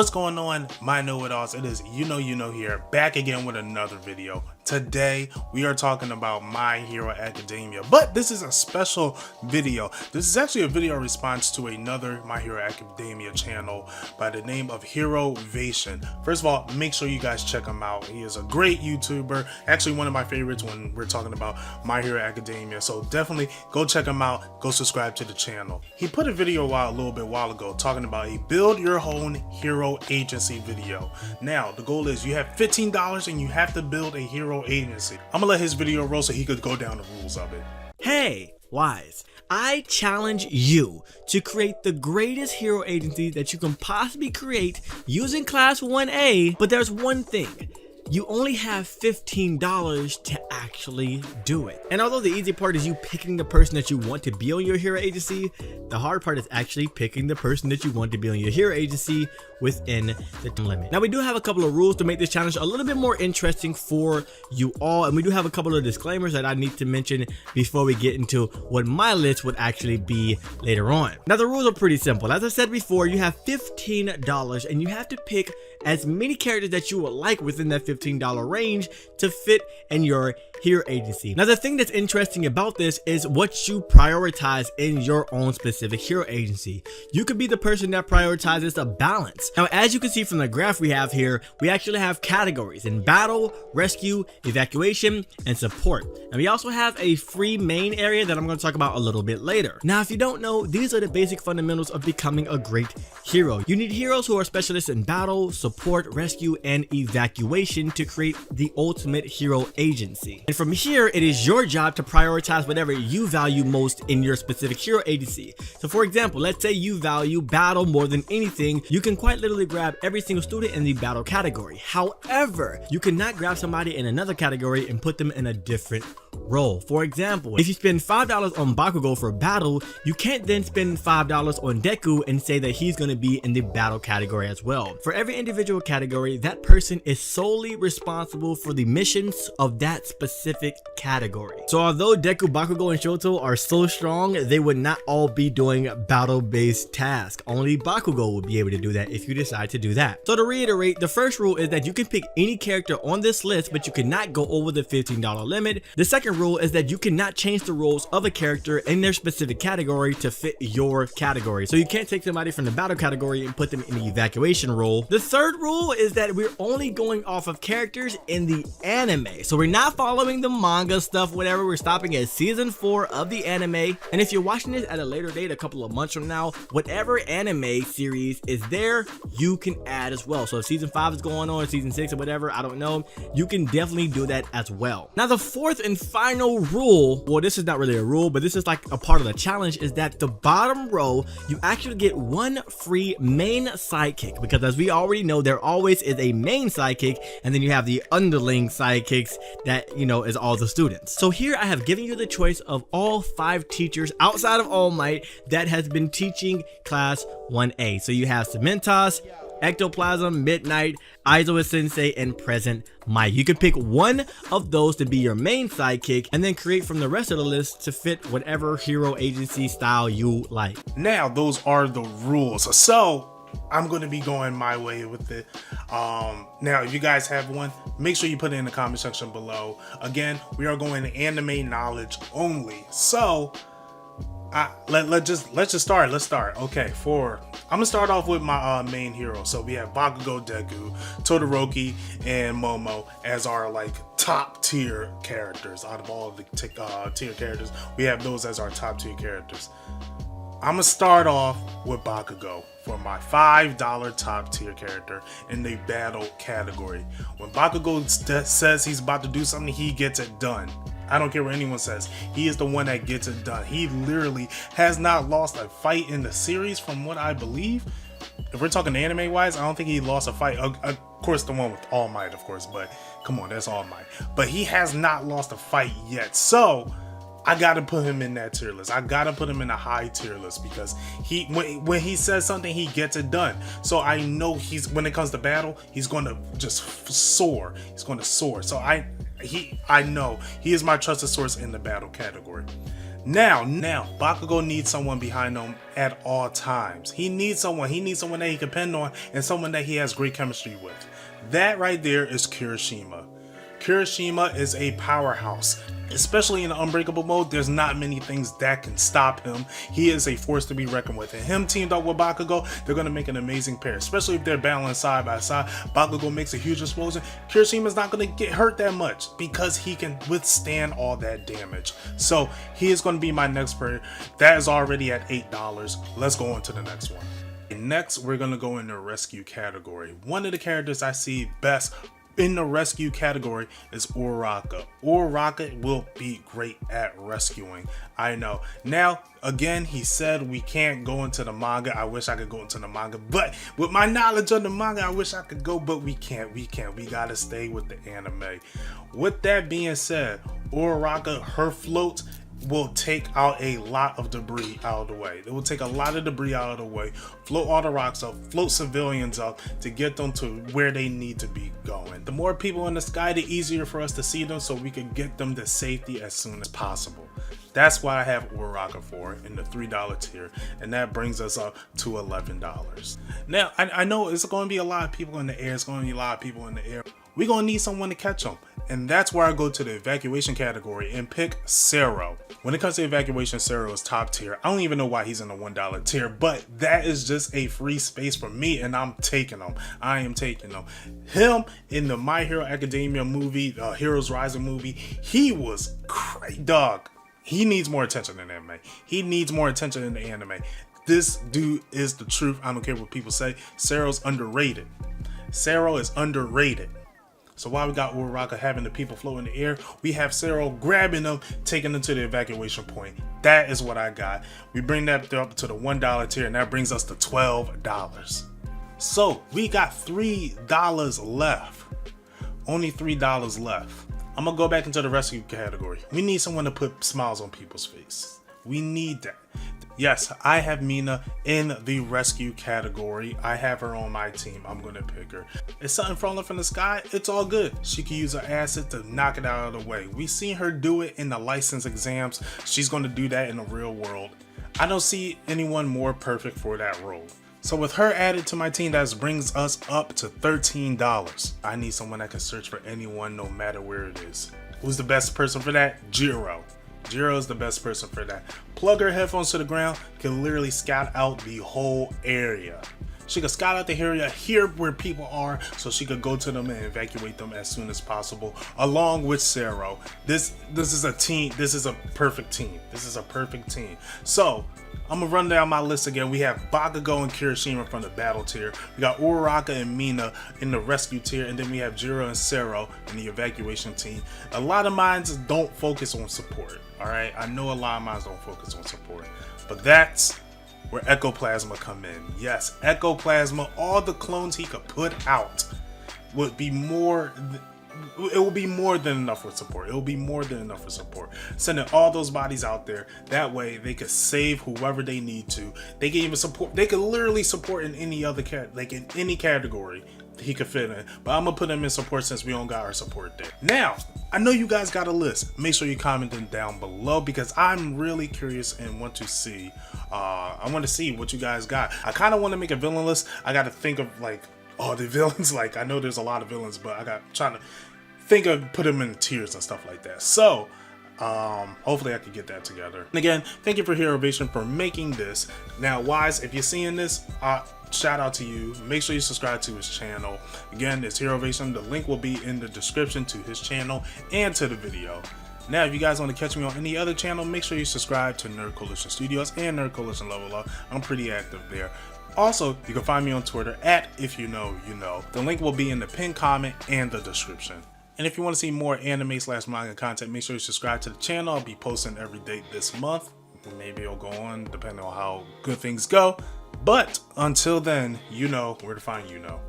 What's going on, my know-it-alls? It is you know here, back again with another video. Today we are talking about My Hero Academia, but this is a special video. This is actually a video response to another My Hero Academia channel by the name of Herovation. First of all, make sure you guys check him out. He is a great YouTuber, actually one of my favorites when we're talking about My Hero Academia, so definitely go check him out, go subscribe to the channel. He put a video out a little bit while ago talking about a build your own hero agency video. Now the goal is you have $15 and you have to build a hero agency. I'm gonna let his video roll so he could go down the rules of it. Hey, Wise, I challenge you to create the greatest hero agency that you can possibly create using class 1A, but there's one thing. You only have $15 to actually do it. And although the easy part is you picking the person that you want to be on your hero agency, the hard part is actually picking the person that you want to be on your hero agency within the time limit. Now we do have a couple of rules to make this challenge a little bit more interesting for you all, and we do have a couple of disclaimers that I need to mention before we get into what my list would actually be later on. Now the rules are pretty simple. As I said before, you have $15 and you have to pick as many characters that you would like within that $15 range to fit in your hero agency. Now the thing that's interesting about this is what you prioritize in your own specific hero agency. You could be the person that prioritizes a balance. Now as you can see from the graph we have here, we actually have categories in battle, rescue, evacuation, and support. And we also have a free main area that I'm going to talk about a little bit later. Now if you don't know, these are the basic fundamentals of becoming a great hero. You need heroes who are specialists in battle, support, rescue, and evacuation to create the ultimate hero agency. And from here, it is your job to prioritize whatever you value most in your specific hero agency. So for example, let's say you value battle more than anything, you can quite literally grab every single student in the battle category. However, you cannot grab somebody in another category and put them in a different role. For example, if you spend $5 on Bakugo for battle, you can't then spend $5 on Deku and say that he's going to be in the battle category as well. For every individual category, that person is solely responsible for the missions of that specific category. So although Deku, Bakugo, and Shoto are so strong, they would not all be doing battle-based tasks. Only Bakugo would be able to do that if you decide to do that. So to reiterate, the first rule is that you can pick any character on this list, but you cannot go over the $15 limit. The second rule is that you cannot change the roles of a character in their specific category to fit your category. So you can't take somebody from the battle category and put them in the evacuation role. The third rule is that we're only going off of characters in the anime. So we're not following the manga stuff, whatever. We're stopping at season 4 of the anime. And if you're watching this at a later date, a couple of months from now, whatever anime series is there, you can add as well. So if season 5 is going on, season 6 or whatever, I don't know, you can definitely do that as well. Now the fourth and final rule, well, this is not really a rule, but this is like a part of the challenge, is that the bottom row, you actually get one free main sidekick, because as we already know, there always is a main sidekick, and then you have the underling sidekicks that, you know, is all the students. So here I have given you the choice of all 5 teachers outside of All Might that has been teaching class 1A. So you have Cementos, Ectoplasm, Midnight, Aizawa Sensei, and Present Mike. You can pick one of those to be your main sidekick and then create from the rest of the list to fit whatever hero agency style you like. Now those are the rules. So I'm going to be going my way with it. Now if you guys have one, make sure you put it in the comment section below. Again, we are going anime knowledge only. So let's just start. Let's start. Okay, I'm gonna start off with my main hero. So we have Bakugo, Deku, Todoroki, and Momo as our like top tier characters. Out of all the tier characters, we have those as our top tier characters. I'm gonna start off with Bakugo for my $5 top tier character in the battle category. When Bakugo says he's about to do something, he gets it done. I don't care what anyone says. He is the one that gets it done. He literally has not lost a fight in the series from what I believe. If we're talking anime wise, I don't think he lost a fight. Of course, the one with All Might, of course, but come on, that's All Might. But he has not lost a fight yet. So I gotta put him in that tier list. I gotta put him in a high tier list because when he says something, he gets it done. So I know when it comes to battle, he's going to just soar. He's going to soar. So I know he is my trusted source in the battle category. Now, Bakugo needs someone behind him at all times. He needs someone that he can depend on and someone that he has great chemistry with. That right there is Kirishima. Kirishima is a powerhouse. Especially in the Unbreakable mode, there's not many things that can stop him. He is a force to be reckoned with. And him teamed up with Bakugo, they're going to make an amazing pair. Especially if they're balanced side by side. Bakugo makes a huge explosion. Kirishima's not going to get hurt that much because he can withstand all that damage. So he is going to be my next pair. That is already at $8. Let's go on to the next one. And next, we're going to go in the rescue category. One of the characters I see best in the rescue category is Uraraka. Uraraka will be great at rescuing. I know. Now, again, he said we can't go into the manga. I wish I could go into the manga, but with my knowledge of the manga, I wish I could go, but we can't. We gotta stay with the anime. With that being said, Uraraka, her float will take out a lot of debris out of the way. It will take a lot of debris out of the way, float all the rocks up, float civilians up to get them to where they need to be going. The more people in the sky, the easier for us to see them so we can get them to safety as soon as possible. That's what I have Uraraka for in the $3 tier, and that brings us up to $11. Now, I know it's going to be a lot of people in the air. It's going to be a lot of people in the air. We're going to need someone to catch them. And that's where I go to the evacuation category and pick Sero. When it comes to evacuation, Sero is top tier. I don't even know why he's in the $1 tier, but that is just a free space for me, and I'm taking him. I am taking him. Him in the My Hero Academia movie, Heroes Rising movie, he was crazy, dog. He needs more attention in anime. He needs more attention in the anime. This dude is the truth. I don't care what people say. Sero's underrated. Sero is underrated. So while we got Uraraka having the people float in the air, we have Sero grabbing them, taking them to the evacuation point. That is what I got. We bring that up to the $1 tier, and that brings us to $12. So we got $3 left. Only $3 left. I'm gonna go back into the rescue category. We need someone to put smiles on people's face. We need that. Yes, I have Mina in the rescue category. I have her on my team. I'm going to pick her. If something falling from the sky, it's all good. She can use her acid to knock it out of the way. We've seen her do it in the license exams. She's going to do that in the real world. I don't see anyone more perfect for that role. So with her added to my team, that brings us up to $13. I need someone that can search for anyone no matter where it is. Who's the best person for that? Jiro. Jiro is the best person for that. Plug her headphones to the ground, can literally scout out the whole area. She could scout out the area, hear where people are, so she could go to them and evacuate them as soon as possible, along with Sero. This is a team. This is a perfect team. This is a perfect team. So I'm gonna run down my list again. We have Bakugo and Kirishima from the battle tier. We got Uraraka and Mina in the rescue tier, and then we have Jiro and Sero in the evacuation team. A lot of mines don't focus on support. All right, I know a lot of mines don't focus on support, but that's where Ectoplasma come in. Yes, Ectoplasma, all the clones he could put out would be more. It will be more than enough for support. It will be more than enough for support. Sending all those bodies out there. That way they could save whoever they need to. They can even support. They could literally support in any other like in any category he could fit in. But I'm gonna put him in support since we don't got our support there. Now, I know you guys got a list. Make sure you comment them down below because I'm really curious and want to see. I want to see what you guys got. I kind of want to make a villain list. I got to think of like all the villains. Like I know there's a lot of villains, but I got trying to think of put them in tiers and stuff like that. So hopefully I can get that together. And again, thank you for Herovation for making this. Now, Wise, if you're seeing this, shout out to you. Make sure you subscribe to his channel. Again, it's Herovation. The link will be in the description to his channel and to the video. Now, if you guys want to catch me on any other channel, make sure you subscribe to Nerd Coalition Studios and Nerd Coalition Level Up. I'm pretty active there. Also, you can find me on Twitter at If You Know, You Know. The link will be in the pinned comment and the description. And if you want to see more anime/manga content, make sure you subscribe to the channel. I'll be posting every day this month. Maybe it'll go on depending on how good things go. But until then, you know where to find you know.